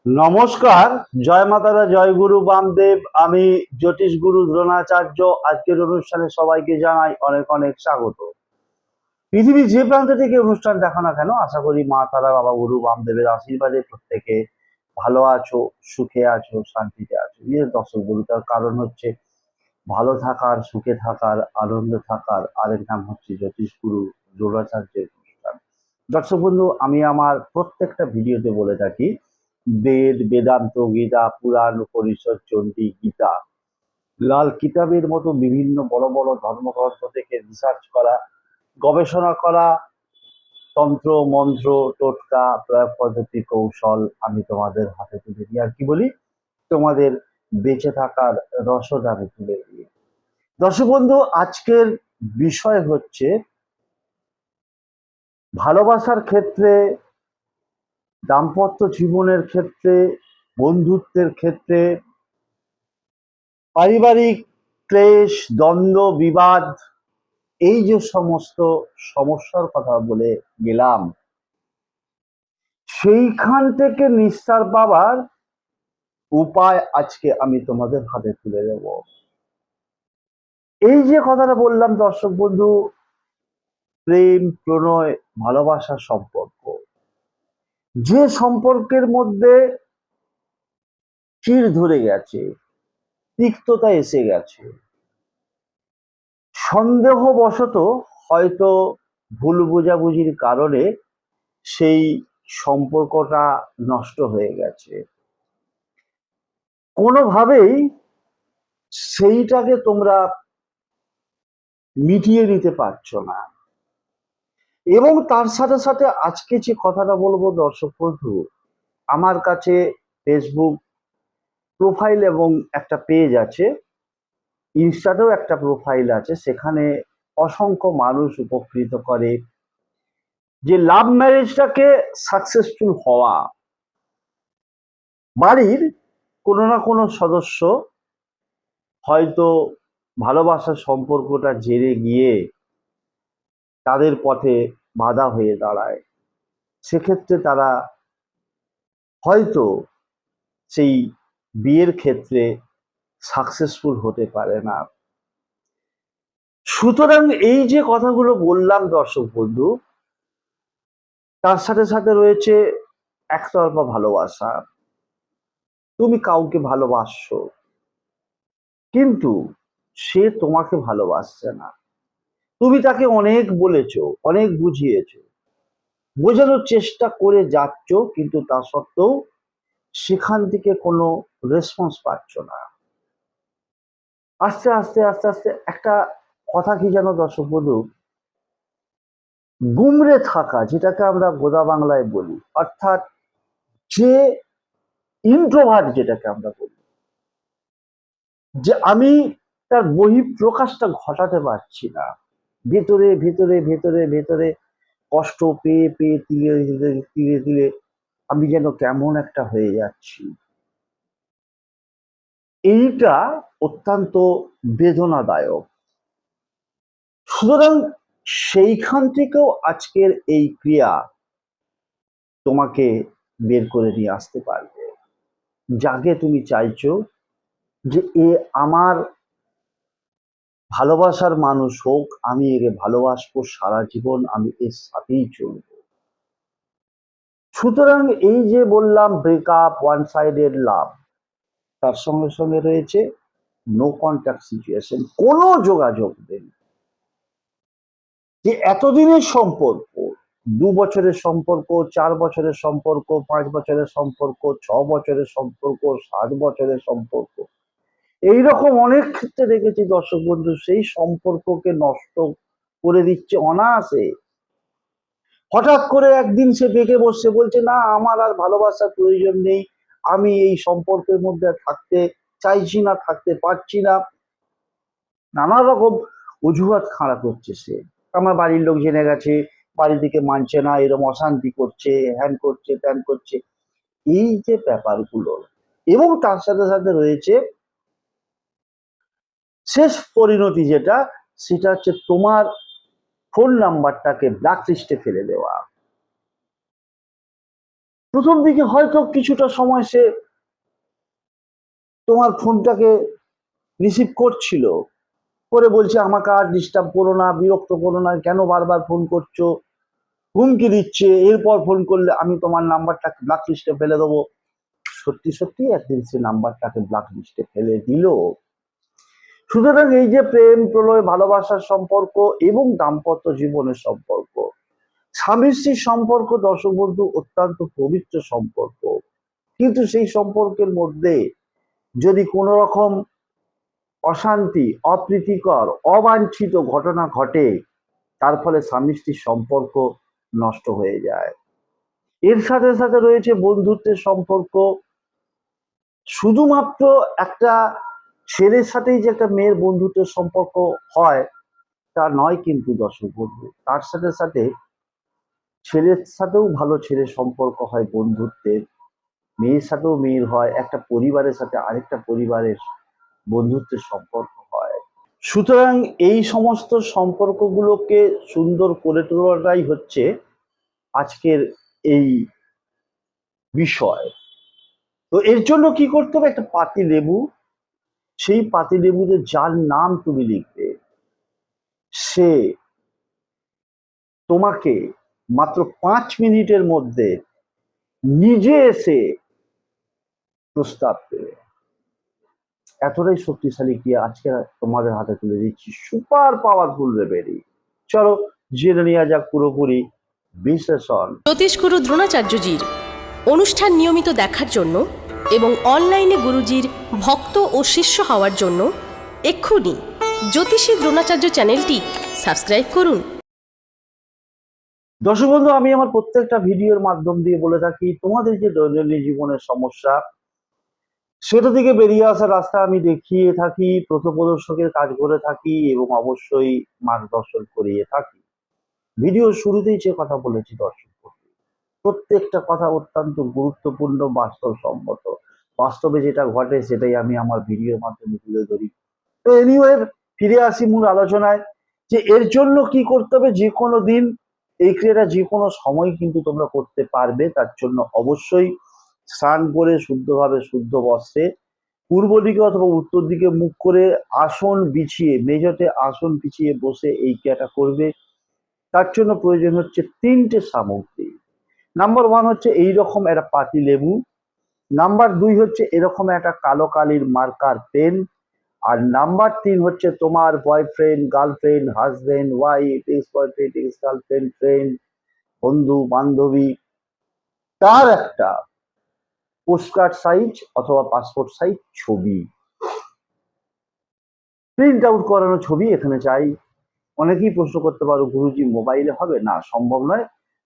নমস্কার। জয় মাতারা, জয় গুরু বামদেব। আমি জ্যোতিষ গুরু দ্রোণাচার্য। আজকের অনুষ্ঠানে সবাইকে জানাই অনেক অনেক স্বাগত। পৃথিবীর যে প্রান্ত থেকে অনুষ্ঠান দেখো না কেন, আশা করি মা তারা, বাবা গুরু বামদেবের আশীর্বাদে প্রত্যেকে ভালো আছো, সুখে আছো, শান্তিতে আছো। দর্শক বন্ধু, তার কারণ হচ্ছে ভালো থাকার, সুখে থাকার, আনন্দ থাকার আরেক নাম হচ্ছে জ্যোতিষ গুরু দ্রোণাচার্যের অনুষ্ঠান। দর্শক বন্ধু, আমি আমার প্রত্যেকটা ভিডিওতে বলে থাকি বেদ, বেদান্ত, গীতা, পুরাণ, উপনিষদ, চণ্ডী, গীতা, লাল কিতাবের মতো বিভিন্ন বড় বড় ধর্মগ্রন্থ থেকে রিসার্চ করা, গবেষণা করা তন্ত্র, মন্ত্র, টোটকা, প্রয়োগ পদ্ধতি, কৌশল আমি তোমাদের হাতে তুলে দিই। আর কি বলি, তোমাদের বেঁচে থাকার রসদ আমি তুলে দিই। দর্শক বন্ধু, আজকের বিষয় হচ্ছে ভালোবাসার ক্ষেত্রে, দাম্পত্য জীবনের ক্ষেত্রে, বন্ধুত্বের ক্ষেত্রে, পারিবারিক ক্লেশ, দ্বন্দ্ব, বিবাদ, এই যে সমস্ত সমস্যার কথা বলে গেলাম, সেইখান থেকে নিস্তার পাবার উপায় আজকে আমি তোমাদের হাতে তুলে দেব। এই যে কথাটা বললাম দর্শক বন্ধু, প্রেম, প্রণয়, ভালোবাসার সম্পর্ক, যে সম্পর্কের মধ্যে চিড় ধরে গেছে, তিক্ততা এসে গেছে, সন্দেহবশত হয়তো ভুল বোঝাবুঝির কারণে সেই সম্পর্কটা নষ্ট হয়ে গেছে, কোনোভাবেই সেইটাকে তোমরা মিটিয়ে নিতে পারছো না। এবং তার সাথে সাথে আজকে যে কথাটা বলবো দর্শক বন্ধু, আমার কাছে ফেসবুক প্রোফাইল এবং একটা পেজ আছে, ইনস্টাতেও একটা প্রোফাইল আছে, সেখানে অসংখ্য মানুষ উপকৃত করে যে লাভ ম্যারেজটাকে সাকসেসফুল হওয়া। বাড়ির কোনো না কোনো সদস্য হয়তো ভালোবাসার সম্পর্কটা জেরে গিয়ে তাদের পথে বাধা হয়ে দাঁড়ায়, সেক্ষেত্রে তারা হয়তো সেই বিয়ের ক্ষেত্রে সাকসেসফুল হতে পারে না। সুতরাং এই যে কথাগুলো বললাম দর্শক বন্ধু, তার সাথে সাথে রয়েছে একতরফা ভালোবাসা। তুমি কাউকে ভালোবাসছো, কিন্তু সে তোমাকে ভালোবাসছে না। তুমি তাকে অনেক বলেছো, অনেক বুঝিয়েছো, বোঝানোর চেষ্টা করে যাচ্ছ, কিন্তু তা সত্ত্বেও সেখান থেকে কোনো রেসপন্স পাচ্ছ না। আস্তে আস্তে আস্তে আস্তে একটা কথা কি জানো দর্শক বন্ধু, গুমরে থাকা, যেটাকে আমরা গোদা বাংলায় বলি, অর্থাৎ যে ইন্ট্রোভার্ট যেটাকে আমরা বলি, যে আমি তার বহিঃপ্রকাশটা ঘটাতে পারছি না, ভেতরে ভেতরে ভেতরে ভেতরে কষ্ট পেয়ে পেয়ে তিলে তিলে তিলে তিলে আমি যেন কেমন একটা হয়ে যাচ্ছি। এইটা অত্যন্ত বেদনাদায়ক। সুতরাং সেইখান থেকেও আজকের এই ক্রিয়া তোমাকে বের করে নিয়ে আসতে পারবে। যাকে তুমি চাইছো যে এ আমার ভালোবাসার মানুষ হোক, আমি একে ভালোবাসবো সারা জীবন, আমি এর সাথেই চলবো। সুতরাং এই যে বললাম ব্রেকআপ, ওয়ান সাইডেড লাভ, তার সঙ্গে সঙ্গে রয়েছে নো কন্ট্যাক্ট সিচুয়েশন, কোনো যোগাযোগ নেই। যে এতদিনের সম্পর্ক, 2 বছরের সম্পর্ক, 4 বছরের সম্পর্ক, 5 বছরের সম্পর্ক, 6 বছরের সম্পর্ক, 7 বছরের সম্পর্ক, এইরকম অনেক ক্ষেত্রে দেখেছি দর্শক বন্ধু, সেই সম্পর্ককে নষ্ট করে দিচ্ছে অনায়াসে। হঠাৎ করে একদিন সে বেঁকে বসছে, বলছে না আমার আর ভালোবাসার প্রয়োজন নেই, আমি এই সম্পর্কের মধ্যে থাকতে চাইছি না, থাকতে পারছি না, নানা রকম অজুহাত খাড়া করছে সে। আমার বাড়ির লোক জেনে গেছে, বাড়ি থেকে মানছে না, এরকম অশান্তি করছে, হ্যান করছে, ত্যান করছে, এই যে ব্যাপারগুলো। এবং তার সাথে সাথে রয়েছে শেষ পরিণতি যেটা, সেটা হচ্ছে তোমার ফোন নাম্বারটাকে ব্ল্যাক লিস্টে ফেলে দেওয়া। প্রথম দিকে হয়তো কিছুটা সময় সে তোমার ফোনটাকে রিসিভ করছিল, করে বলছে আমাকে আর ডিস্টার্ব করো না, বিরক্ত করো না, কেন বারবার ফোন করছো, হুমকি দিচ্ছে এরপর ফোন করলে আমি তোমার নাম্বারটাকে ব্ল্যাক লিস্টে ফেলে দেবো। সত্যি সত্যি একদিন সে নাম্বারটাকে ব্ল্যাক লিস্টে ফেলে দিল। সুতরাং এই যে প্রেম প্রলয় ভালোবাসার সম্পর্ক এবং দাম্পত্য জীবনের সম্পর্ক, স্বামী স্ত্রীর সম্পর্ক দর্শক বন্ধু অত্যন্ত পবিত্র সম্পর্ক, কিন্তু সেই সম্পর্কের মধ্যে যদি কোনো রকম অশান্তি, অপ্রীতিকর, অবাঞ্ছিত ঘটনা ঘটে, তার ফলে স্বামী স্ত্রীর সম্পর্ক নষ্ট হয়ে যায়। এর সাথে সাথে রয়েছে বন্ধুত্বের সম্পর্ক। শুধুমাত্র একটা ছেলের সাথেই যে একটা মেয়ের বন্ধুত্বের সম্পর্ক হয় তা নয় কিন্তু দর্শক বন্ধু, তার সাথে সাথে ছেলের সাথেও ভালো ছেলের সম্পর্ক হয় বন্ধুত্বের, মেয়ের সাথেও মেয়ের হয়, একটা পরিবারের সাথে আরেকটা পরিবারের বন্ধুত্বের সম্পর্ক হয়। সুতরাং এই সমস্ত সম্পর্কগুলোকে সুন্দর করে তোলাটাই হচ্ছে আজকের এই বিষয়। তো এর জন্য কি করতে হবে, একটা পাতি লেবু, সেই পাতি লেবুতে যার নাম তুমি লিখবে সে তোমাকে মাত্র 5 মিনিটের মধ্যে নিজে এসে প্রস্তাব দেবে। এতটাই শক্তিশালী কি আজকে তোমাদের হাতে তুলে দিচ্ছি সুপার পাওয়ারফুল রেমেডি। চলো জেনে নেওয়া যাক পুরোপুরি বিশ্লেষণ। জ্যোতিষগুরু দ্রোণাচার্যজির অনুষ্ঠান নিয়মিত দেখার জন্য এবং অনলাইনে গুরুজির ভক্ত ও শিষ্য হওয়ার জন্য এক্ষুনি জ্যোতিষী দ্রোণাচার্য চ্যানেলটি সাবস্ক্রাইব করুন। দর্শক বন্ধু, আমি আমার প্রত্যেকটা ভিডিওর মাধ্যম দিয়ে বলে থাকি তোমাদের যে দৈনন্দিন জীবনের সমস্যা সেটা থেকে বেরিয়ে আসার রাস্তা আমি দেখিয়ে থাকি, পথপ্রদর্শকের কাজ করে থাকি এবং অবশ্যই মার্গদর্শন করিয়ে থাকি। ভিডিওর শুরুতেই যে কথা বলেছি দর্শক বন্ধু, প্রত্যেকটা কথা অত্যন্ত গুরুত্বপূর্ণ, বাস্তবসম্মত। বাস্তবে যেটা ঘটে সেটাই আমি আমার ভিডিওর মাধ্যমে তুলে ধরি। তো এনিওয়ে, ফিরে আসি মূল আলোচনায়, যে এর জন্য কি করতে হবে। যে কোনো দিন এই ক্রিয়াটা যে কোনো সময় কিন্তু তোমরা করতে পারবে। তার জন্য অবশ্যই স্নান করে শুদ্ধভাবে শুদ্ধ বস্ত্রে পূর্ব দিকে অথবা উত্তর দিকে মুখ করে আসন বিছিয়ে, মেঝেতে আসন বিছিয়ে বসে এই ক্রিয়াটা করবে। তার জন্য প্রয়োজন হচ্ছে 3টে সামগ্রী। নাম্বার 1 হচ্ছে এইরকম একটা পাতি লেবু। নাম্বার 2 হচ্ছে এরকম একটা কালো কালির মার্কার পেন। আর নাম্বার 3 হচ্ছে তোমার boyfriend, girlfriend, husband, wife, ex boyfriend, ex girlfriend, friend, বন্ধু বান্ধবী, তার একটা পোস্টকার্ড সাইজ অথবা পাসপোর্ট সাইজ ছবি, প্রিন্ট আউট করানো ছবি এখানে চাই। অনেকেই প্রশ্ন করতে পারো গুরুজি মোবাইলে হবে? না, সম্ভব নয়,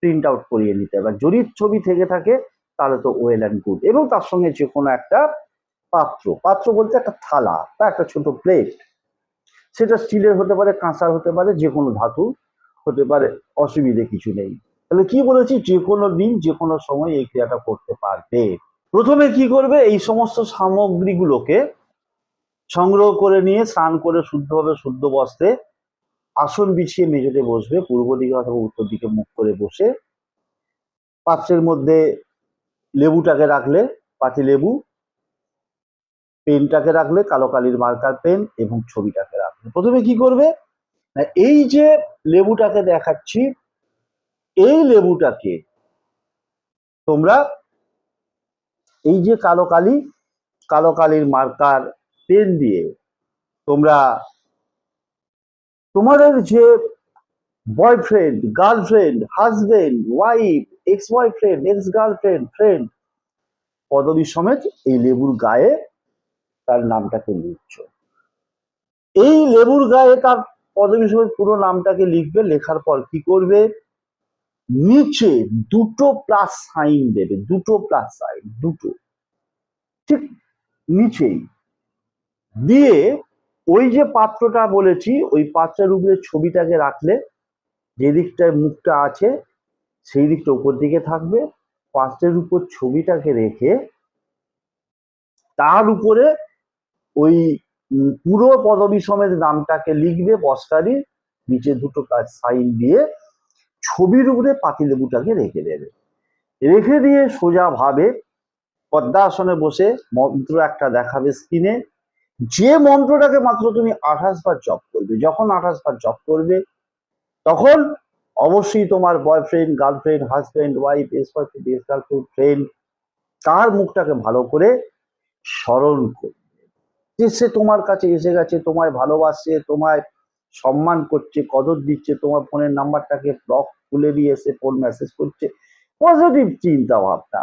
প্রিন্ট আউট করিয়ে নিতে হবে। যদি ছবি থেকে থাকে তাহলে তো ওয়েল অ্যান্ড গুড। এবং তার সঙ্গে যে কোনো একটা পাত্র, পাত্র বলতে একটা থালা বা একটা ছোট প্লেট, সেটা স্টিলের হতে পারে, কাঁসার হতে পারে, যে কোনো ধাতু হতে পারে, অসুবিধে কিছু নেই। তাহলে কি বলেছি, যে কোনো দিন যে কোনো সময় এই ক্রিয়াটা করতে পারবে। প্রথমে কি করবে, এই সমস্ত সামগ্রীগুলোকে সংগ্রহ করে নিয়ে স্নান করে শুদ্ধভাবে শুদ্ধ বস্ত্রে আসন বিছিয়ে মেঝেতে বসবে, পূর্ব দিকে অথবা উত্তর দিকে মুখ করে বসে পাত্রের মধ্যে লেবুটাকে রাখলে, পাতি লেবু, পেনটাকে রাখলে, কালো কালির মার্কার পেন, এবং ছবিটাকে রাখলে। প্রথমে কি করবে, এই যে লেবুটাকে দেখাচ্ছি, এই লেবুটাকে তোমরা এই যে কালো কালির মার্কার পেন দিয়ে তোমরা তোমাদের যে boyfriend, girlfriend, husband, wife, ex boyfriend, ex girlfriend, friend পদবী সমেত এই লেবুর গায়ে তার নামটাকে লিখছ। এই লেবুর গায়ে তার পদবী সমেত পুরো নামটাকে লিখবে। লেখার পর কি করবে, নিচে 2টো প্লাস সাইন দেবে, 2টো প্লাস সাইন, দুটো ঠিক নিচেই দিয়ে, ওই যে পাত্রটা বলেছি ওই পাত্রের উপরে ছবিটাকে রাখলে, যে দিকটায় মুখটা আছে সেই দিকটা উপর দিকে থাকবে। পাত্রের উপর ছবিটাকে রেখে তার উপরে ওই পুরো পদবী সমেত নামটাকে লিখবে বস্তারি, নিচে 2টো প্লাস সাইন দিয়ে ছবির উপরে পাতিলেবুটাকে রেখে দেবে। রেখে দিয়ে সোজা ভাবে পদ্মাসনে বসে মন্ত্র একটা দেখাবে স্ক্রিনে। যে মন্ত্রটাকে মাত্র তুমি 28 বার জপ করবে, যখন 28 বার জপ করবে তখন অবশ্যই তোমার boyfriend, girlfriend, husband, wife, ex boyfriend, ex girlfriend, friend, তার মুখটাকে ভালো করে স্মরণ করবে যে সে তোমার কাছে এসে গেছে, তোমায় ভালোবাসছে, তোমায় সম্মান করছে, কদর দিচ্ছে, তোমার ফোনের নাম্বারটাকে ব্লক খুলে দিয়ে এসে ফোন মেসেজ করছে। পজিটিভ চিন্তা ভাবনা,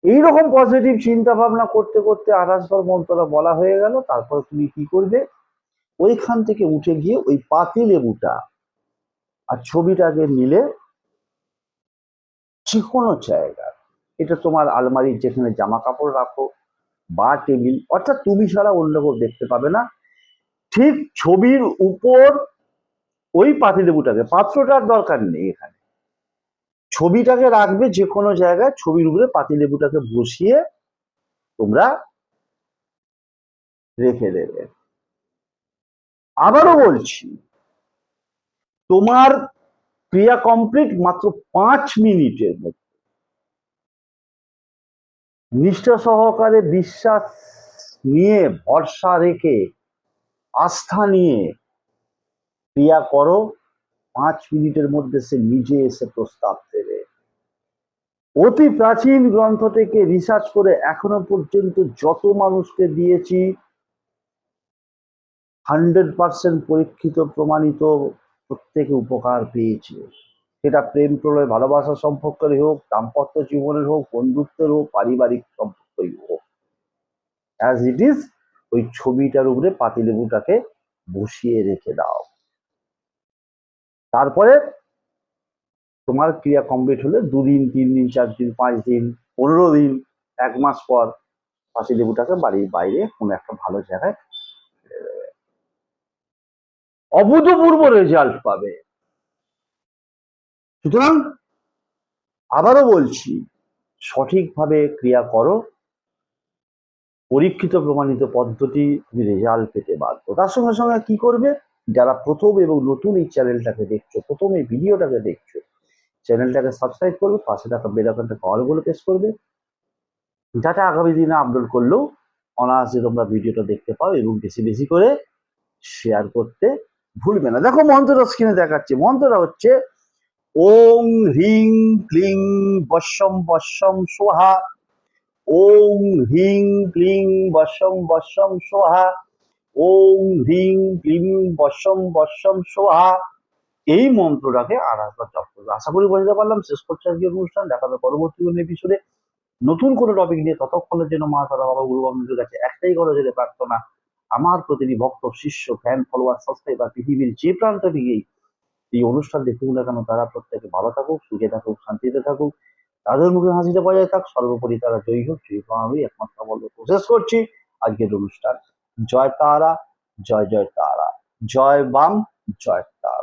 এইরকম পজিটিভ চিন্তা ভাবনা করতে করতে 28 বার মন্ত্রটা বলা হয়ে গেল। তারপর তুমি কি করবে, ওইখান থেকে উঠে গিয়ে ওই পাতি লেবুটা আর ছবিটাকে নিলে যে কোনো জায়গা, এটা তোমার আলমারির যেখানে জামা কাপড় রাখো বা টেবিল, অর্থাৎ তুমি ছাড়া অন্য কেউ দেখতে পাবে না, ঠিক ছবির উপর ওই পাতিলেবুটাকে, পাত্রটার দরকার নেই এখানে, ছবিটাকে রাখবে যে কোনো জায়গায়, ছবির উপরে পাতিলেবুটাকে বসিয়ে তোমরা রেখে দেবে। আবারও বলছি, তোমার ক্রিয়া কমপ্লিট মাত্র 5 মিনিটের মধ্যে। নিষ্ঠা সহকারে বিশ্বাস নিয়ে, ভরসা রেখে, আস্থা নিয়ে ক্রিয়া করো, 5 মিনিটের মধ্যে সে নিজে এসে প্রস্তাব দেবে। অতি প্রাচীন গ্রন্থ থেকে রিসার্চ করে এখনো পর্যন্ত যত মানুষকে দিয়েছি 100% পরীক্ষিত, প্রমাণিত, প্রত্যেকে উপকার পেয়েছে। সেটা প্রেম প্রলয় ভালোবাসার সম্পর্কের হোক, দাম্পত্য জীবনের হোক, বন্ধুত্বের হোক, পারিবারিক সম্পর্কই হোক, অ্যাজ ইট ইজ ওই ছবিটার উপরে পাতিলেবুটাকে বসিয়ে রেখে দাও। তারপরে তোমার ক্রিয়া কমপ্লিট হলে 2 দিন, 3 দিন, 4 দিন, 5 দিন, 15 দিন, 1 মাস পর পাতিলেবুটাকে বাড়ির বাইরে কোনো একটা ভালো জায়গায় অভূতপূর্ব রেজাল্ট পাবে। সুতরাং আবারও বলছি, সঠিকভাবে ক্রিয়া করো, পরীক্ষিত প্রমাণিত পদ্ধতি, তুমি রেজাল্ট পেতে বাধ্য। তার সঙ্গে সঙ্গে কি করবে, যারা প্রথম এবং নতুন এই চ্যানেলটাকে দেখছো, প্রথম এই ভিডিওটাকে দেখছো, চ্যানেলটাকে সাবস্ক্রাইব করবে, পাশে থাকা বেল আইকনটাকে অল বলে প্রেস করবে, যাতে আগামী দিনে আপলোড করলেও অনায়াসে তোমরা ভিডিওটা দেখতে পাও, এবং বেশি বেশি করে শেয়ার করতে ভুলবে না। দেখো মন্ত্রটা স্ক্রিনে দেখাচ্ছে, মন্ত্রটা হচ্ছে ওং হ্রিং ক্লিং বশ্যম বশ্যম সোহা, ওং হ্রিং ক্লিং বশ্যম বশ্যম সোহা, ওং হ্রিং ক্লিং বশ্যম বশ্যম সোহা। এই মন্ত্রটাকে 28 বার জপ করবে। আশা করি বোঝাতে পারলাম। শেষ করছি আজকের অনুষ্ঠান, দেখা হবে পরবর্তী কোনো এপিসোডে নতুন কোনো টপিক নিয়ে। ততক্ষণের জন্য মা তারা বাবা গুরু বান্ধবের কাছে একটাই করজোড়ে প্রার্থনা, আমার প্রতিটি ভক্ত, শিষ্য, ফ্যান, ফলোয়ার, সাবস্ক্রাইবার পৃথিবীর যে প্রান্ত থেকেই এই অনুষ্ঠান দেখুক না কেন, তারা প্রত্যেকে ভালো থাকুক, সুখে থাকুক, শান্তিতে থাকুক, তাদের মুখে হাসিতে বজায় থাক, সর্বোপরি তারা জয়ী হোক, জয়ী পাওয়ারই একমাত্র বলব। শেষ করছি আজকের অনুষ্ঠান। জয় তারা, জয় জয় তারা, জয় বাম, জয় তারা।